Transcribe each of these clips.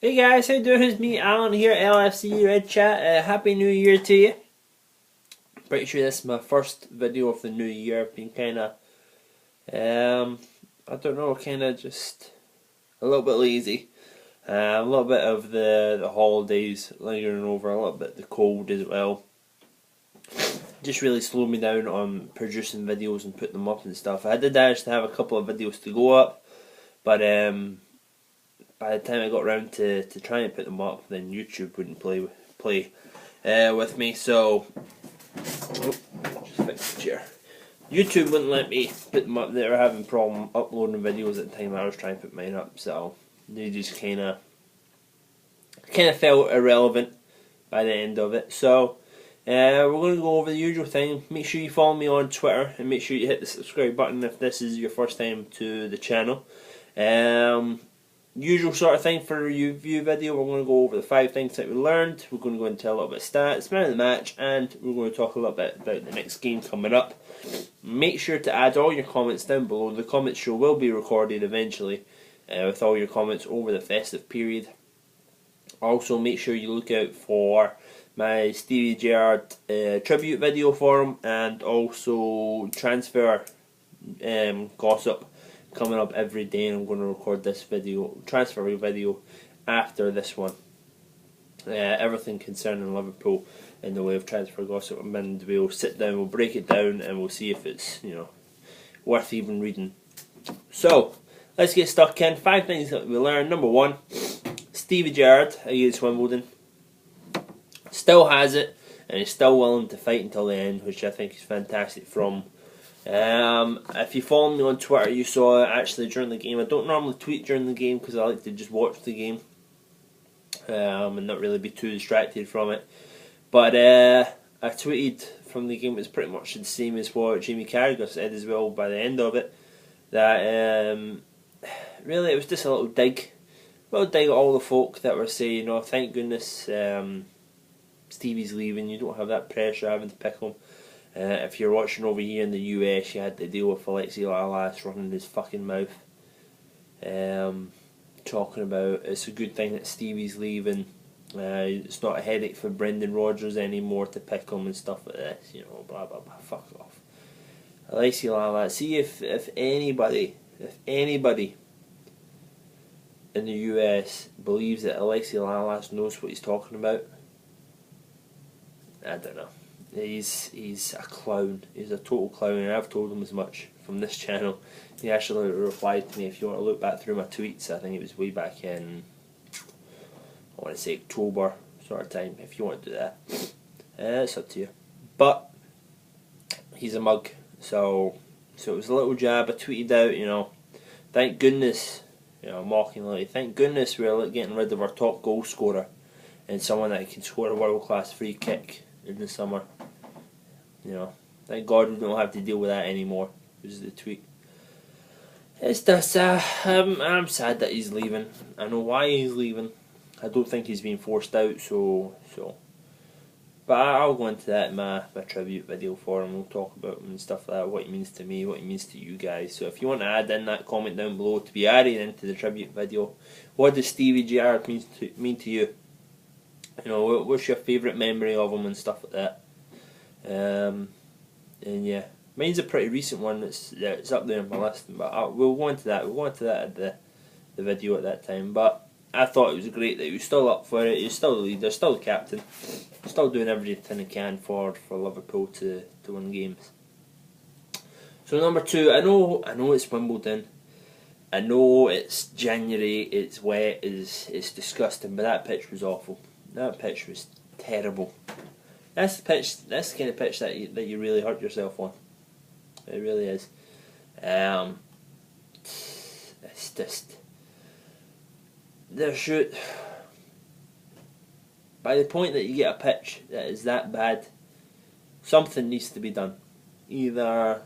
Hey guys, how you doing? It's me, Alan here, LFC Red Chat. Happy New Year to you. Pretty sure this is my first video of the new year. I've been I don't know, just a little bit lazy. A little bit of the holidays lingering over, a little bit of the cold as well. Just really slowed me down on producing videos and putting them up and stuff. I did actually have a couple of videos to go up, but by the time I got around to trying to put them up, then YouTube wouldn't play with me. So, just fix the chair. YouTube wouldn't let me put them up. They were having a problem uploading videos at the time I was trying to put mine up. So they just kind of felt irrelevant by the end of it. So we're going to go over the usual thing. Make sure you follow me on Twitter and make sure you hit the subscribe button if this is your first time to the channel. Usual sort of thing for a review video. We're going to go over the 5 things that we learned. We're going to go into a little bit of stats, man of the match, and we're going to talk a little bit about the next game coming up. Make sure to add all your comments down below. The comments show will be recorded eventually with all your comments over the festive period. Also, make sure you look out for my Stevie Gerrard tribute video for him, and also transfer gossip coming up every day, and I'm going to record this transfer video after this one. Everything concerning Liverpool in the way of transfer gossip, and we'll sit down, we'll break it down, and we'll see if it's worth even reading. So let's get stuck in. 5 things that we learned. Number 1, Stevie Gerrard against Wimbledon still has it, and he's still willing to fight until the end, which I think is fantastic from. If you follow me on Twitter, you saw it actually during the game. I don't normally tweet during the game because I like to just watch the game and not really be too distracted from it. But I tweeted from the game. It's pretty much the same as what Jamie Carragher said as well by the end of it. That really it was just a little dig at all the folk that were saying, "Oh, thank goodness Stevie's leaving. You don't have that pressure having to pick him." If you're watching over here in the US, you had to deal with Alexi Lalas running his fucking mouth, talking about it's a good thing that Stevie's leaving. It's not a headache for Brendan Rodgers anymore to pick him and stuff like this. Blah blah blah. Fuck off, Alexi Lalas. See if anybody in the US believes that Alexi Lalas knows what he's talking about, I don't know. He's a clown. He's a total clown, and I've told him as much from this channel. He actually replied to me. If you want to look back through my tweets, I think it was way back in, I want to say October sort of time. If you want to do that, it's up to you. But he's a mug, so it was a little jab. I tweeted out, thank goodness, mockingly, thank goodness we're getting rid of our top goal scorer and someone that can score a world class free kick in the summer. Thank God we don't have to deal with that anymore. Was the tweet. It's just I'm sad that he's leaving. I know why he's leaving. I don't think he's been forced out. So. But I'll go into that in my tribute video for him. We'll talk about him and stuff like that. What he means to me, what he means to you guys. So if you want to add in that comment down below to be added into the tribute video, what does Stevie Gerrard mean to you? What's your favourite memory of him and stuff like that? And yeah, mine's a pretty recent one. It's up there on my list, but we'll go into that. We'll go into that at the video at that time. But I thought it was great that he was still up for it. He's still the leader, still the captain, still doing everything he can for Liverpool to win games. So number 2, I know it's Wimbledon. I know it's January. It's wet. It's disgusting. But that pitch was awful. That pitch was terrible. That's the kind of pitch that you really hurt yourself on. It really is. It's just by the point that you get a pitch that is that bad, something needs to be done. Either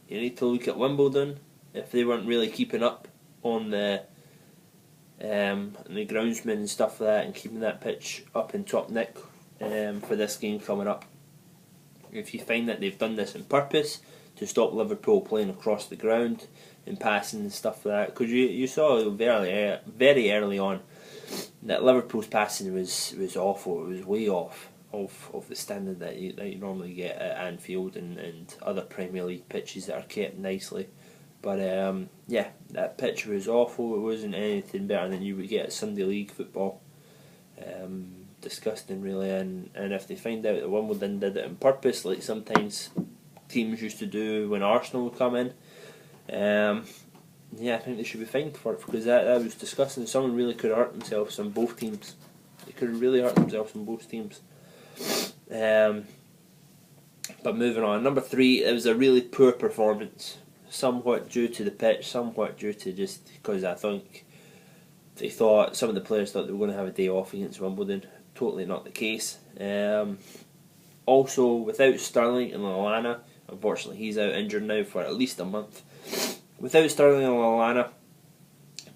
you need to look at Wimbledon if they weren't really keeping up on the groundsmen and stuff like that, and keeping that pitch up in top nick for this game coming up. If you find that they've done this on purpose to stop Liverpool playing across the ground and passing and stuff like that, because you saw very early on that Liverpool's passing was awful. It was way off of the standard that you normally get at Anfield and other Premier League pitches that are kept nicely. But yeah, that pitch was awful. It wasn't anything better than you would get at Sunday League football. Disgusting, really. And if they find out that Wimbledon did it on purpose, like sometimes teams used to do when Arsenal would come in, yeah, I think they should be fined for it, because that was disgusting. Someone really could have hurt themselves on both teams. They could have really hurt themselves on both teams. But moving on, number 3, it was a really poor performance. Somewhat due to the pitch, somewhat due to just because I think they thought, some of the players thought they were going to have a day off against Wimbledon. Totally not the case. Also, without Sterling and Lallana, unfortunately he's out injured now for at least a month. Without Sterling and Lallana,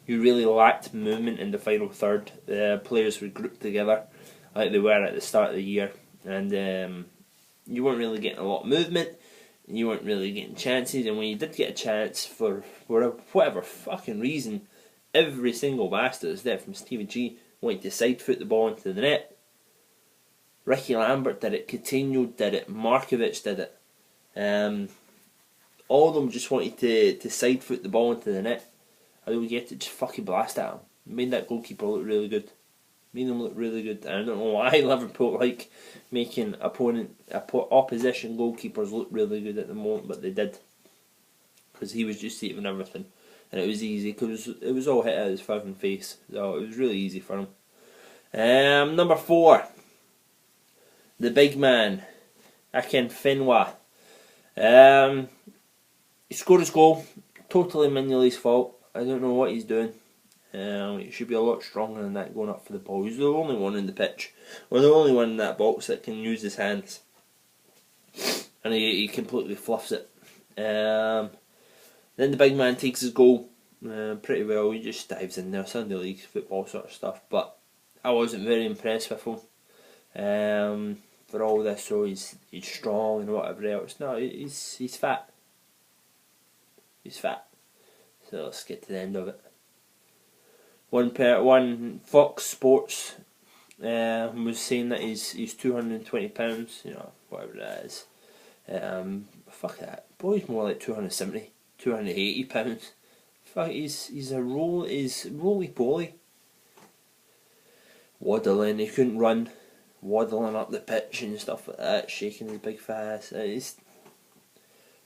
you really lacked movement in the final third. The players were grouped together like they were at the start of the year, and you weren't really getting a lot of movement, and you weren't really getting chances, and when you did get a chance, for whatever fucking reason, every single bastard is there, from Stevie G wanting to side foot the ball into the net. Ricky Lambert did it, Coutinho did it, Markovic did it. All of them just wanted to side foot the ball into the net. How do we get it? Just fucking blast at him. Made that goalkeeper look really good. Made him look really good. And I don't know why Liverpool like making opposition goalkeepers look really good at the moment, but they did. Because he was just saving everything. And it was easy, because it was all hit at his fucking face. So it was really easy for him. Number 4. The big man, Akinfenwa. He scored his goal. Totally Mignolet's fault. I don't know what he's doing. He should be a lot stronger than that going up for the ball. He's the only one in the pitch, or the only one in that box that can use his hands. And he completely fluffs it. Then the big man takes his goal pretty well. He just dives in there, Sunday League football sort of stuff. But I wasn't very impressed with him. For all this, so he's strong and whatever else. No, he's fat. He's fat. So let's get to the end of it. One Fox Sports was saying that he's £220. You know, whatever that is. Fuck that. Boy's more like £270, £280. Fuck, he's roly-poly. Waddling, he couldn't run. Waddling up the pitch and stuff like that, shaking his big fast. It's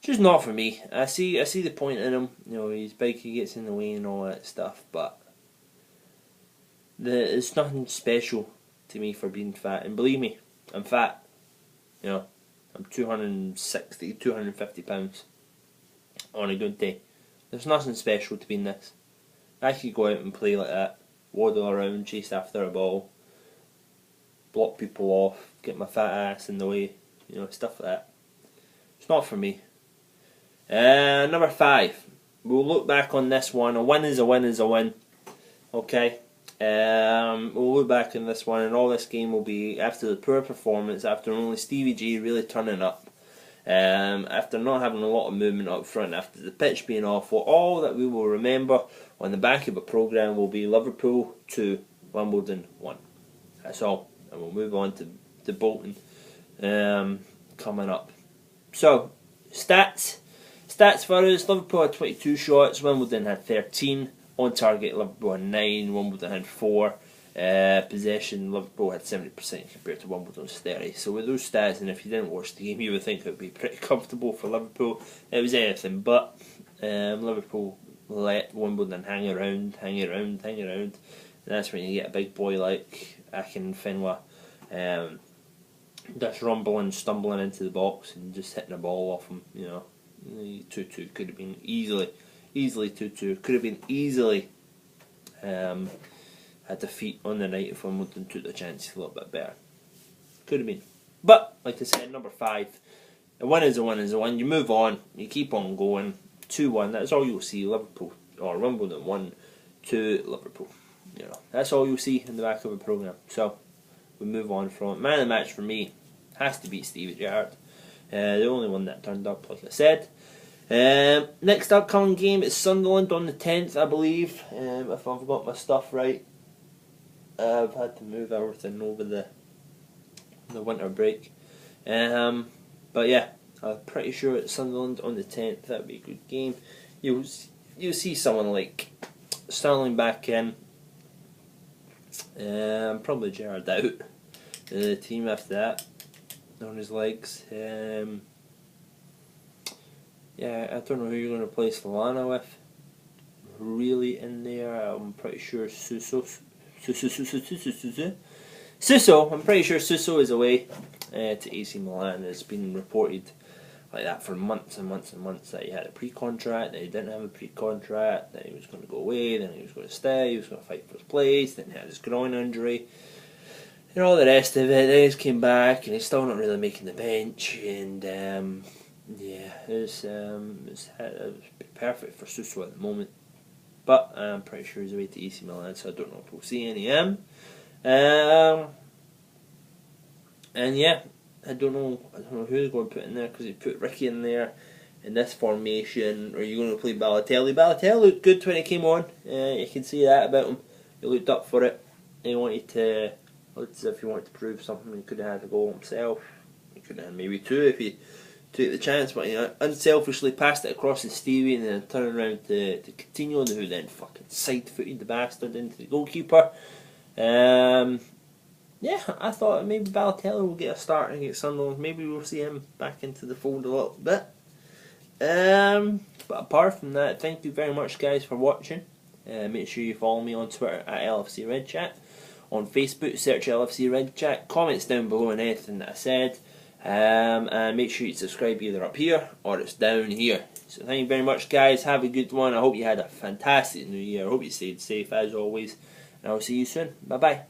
just not for me. I see the point in him. You know, he's big, he gets in the way and all that stuff, but it's nothing special to me for being fat. And believe me, I'm fat. You know, I'm 260, 250 pounds on a good day. There's nothing special to being this. I could go out and play like that, waddle around, chase after a ball, block people off, get my fat ass in the way, you know, stuff like that. It's not for me. Number 5. We'll look back on this one. A win is a win is a win. Okay. We'll look back on this one, and all this game will be after the poor performance, after only Stevie G really turning up, after not having a lot of movement up front, after the pitch being awful. All that we will remember on the back of a programme will be Liverpool 2, Wimbledon 1. That's all. And we'll move on to Bolton coming up. So, stats for us. Liverpool had 22 shots, Wimbledon had 13. On target, Liverpool had 9, Wimbledon had 4. Possession, Liverpool had 70% compared to Wimbledon's 30. So with those stats, and if you didn't watch the game, you would think it would be pretty comfortable for Liverpool. It was anything but. Liverpool let Wimbledon hang around. And that's when you get a big boy like Akinfenwa just rumbling, stumbling into the box and just hitting the ball off him. You know, 2-2 could have been easily 2-2. Could have been easily a defeat on the night if Wimbledon took the chances a little bit better. Could have been. But, like I said, number 5, a win is a win is a win. You move on, you keep on going. 2-1, that's all you'll see. Liverpool, or Wimbledon 1 to Liverpool. You know, that's all you'll see in the back of a programme. So, we move on from it. Man of the match for me has to be Stevie Gerrard. The only one that turned up, like I said. Next upcoming game is Sunderland on the 10th, I believe, if I've got my stuff right. I've had to move everything over the winter break. But yeah, I'm pretty sure it's Sunderland on the 10th. That'd be a good game. You'll see someone like Sterling back in. Probably Gerrard out. The team after that on his legs. Yeah, I don't know who you're going to play Solana with. Really in there, I'm pretty sure Suso. I'm pretty sure Suso is away to AC Milan. It's been reported like that for months and months and months that he had a pre-contract, that he didn't have a pre-contract, that he was going to go away, then he was going to stay, he was going to fight for his place, then he had his groin injury, and all the rest of it. Then he's came back and he's still not really making the bench, and yeah, it was perfect for Suso at the moment. But I'm pretty sure he's away to AC Milan, so I don't know if we'll see any of him. And yeah, I don't know who they're going to put in there, because they put Ricky in there in this formation. Or are you going to play Balotelli? Balotelli looked good when he came on. You can see that about him. He looked up for it. He wanted to, looked as if he wanted to prove something. He could have had a goal himself. He could have had maybe two if he took the chance, but he unselfishly passed it across to Stevie and then turned around to Coutinho, who then fucking side-footed the bastard into the goalkeeper. Yeah, I thought maybe Balotelli will get a start against Sunderland. Maybe we'll see him back into the fold a little bit. But apart from that, thank you very much, guys, for watching. Make sure you follow me on Twitter at LFC Red Chat. On Facebook, search LFC Red Chat. Comments down below on anything that I said. And make sure you subscribe either up here or it's down here. So thank you very much, guys. Have a good one. I hope you had a fantastic new year. I hope you stayed safe as always. And I'll see you soon. Bye bye.